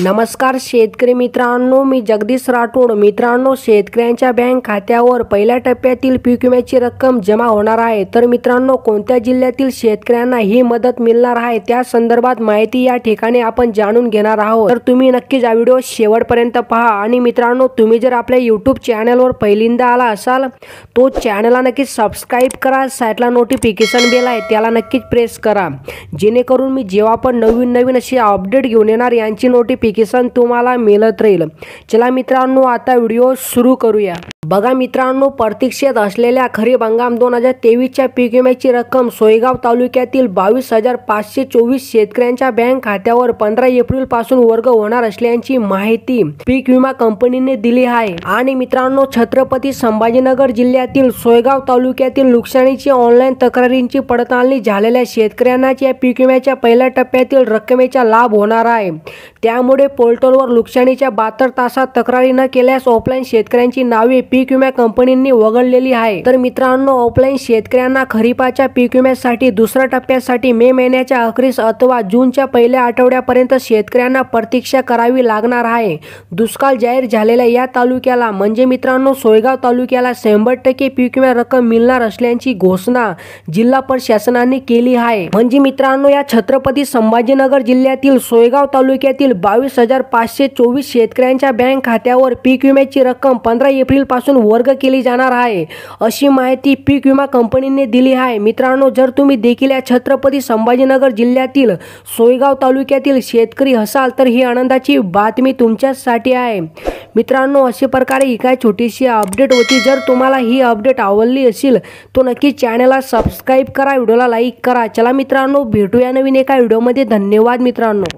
नमस्कार शेतकरी मित्रांनो, मी जगदीश राठोड। मित्रांनो, शेतकऱ्यांच्या बँक खात्यावर पहिल्या टप्प्यातील पीक विम्याची रक्कम जमा होणार आहे। तर मित्रांनो, कोणत्या जिल्ह्यातील शेतकऱ्यांना ही मदत मिळणार आहे त्या संदर्भात माहिती या ठिकाणी आपण जाणून घेणार आहोत। तर तुम्ही नक्कीच हा व्हिडिओ शेवटपर्यंत पहा। आणि मित्रांनो, तुम्ही जर आपल्या YouTube चॅनलवर पहिल्यांदा आला असाल तो चॅनलला नक्कीच सबस्क्राइब करा। साइडला नोटिफिकेशन बेल आहे त्याला नक्कीच प्रेस करा, जेणेकरून मी जेव्हा पण नवीन अशी अपडेट घेऊन येणार यांची नोटिफिकेशन तुम्हाला मिळत राहील। चला मित्रांनो, आता व्हिडिओ सुरू करूया। बघा मित्रांनो, प्रतीक्षेत असलेल्या खरीप हंगाम 2023 च्या पीक विम्याची रक्कम सोयगाव तालुक्यातील 22,524 शेतकऱ्यांच्या बँक खात्यावर 15 एप्रिल पासून वर्ग होणार असल्याची माहिती पीक विमा कंपनीने दिली आहे। आणि मित्रांनो, छत्रपती संभाजीनगर जिल्ह्यातील सोयगाव तालुक्यातील नुकसानीची ऑनलाईन तक्रारींची पडताळणी झालेल्या शेतकऱ्यांना या पीक विम्याच्या पहिल्या टप्प्यातील रकमेचा लाभ होणार आहे। त्यामुळे पोर्टलवर नुकसानीच्या 72 तासात तक्रारी न केल्यास ऑफलाईन शेतकऱ्यांची नावे पीक विमा कंपनींनी वगळलेली आहे। तर मित्रांनो, ऑफलाईन शेतकऱ्यांना खरीपाच्या पीक विम्यासाठी दुसऱ्या टप्प्यासाठी मे महिन्याच्या अखेरीस अथवा जूनच्या पहिल्या आठवड्यापर्यंत शेतकऱ्यांना प्रतीक्षा करावी लागणार आहे। दुष्काळ जाहीर झालेल्या या तालुक्याला म्हणजे मित्रांनो सोयगाव तालुक्याला 100% पीक विमा रक्कम मिळणार असल्याची घोषणा जिल्हा प्रशासनाने केली आहे। म्हणजे मित्रांनो, या छत्रपती संभाजीनगर जिल्ह्यातील सोयगाव तालुक्यातील 22,524 शेतकऱ्यांच्या बँक खात्यावर पीक विम्याची रक्कम 15 एप्रिल पासून वर्ग केली जाणार आहे, अशी माहिती पीक विमा कंपनीने दिली आहे। मित्रांनो, जर तुम्ही देखील या छत्रपती संभाजीनगर जिल्ह्यातील सोयगाव तालुक्यातील शेतकरी असाल तर ही आनंदाची बातमी तुमच्यासाठी आहे। मित्रांनो, अशा प्रकारे ही काय छोटीशी अपडेट होती। जर तुम्हाला ही अपडेट आवडली असेल तो नक्की चॅनलला सबस्क्राइब करा, व्हिडिओला लाईक करा। चला मित्रांनो, भेटूया नवीन एका व्हिडिओमध्ये। धन्यवाद मित्रांनो।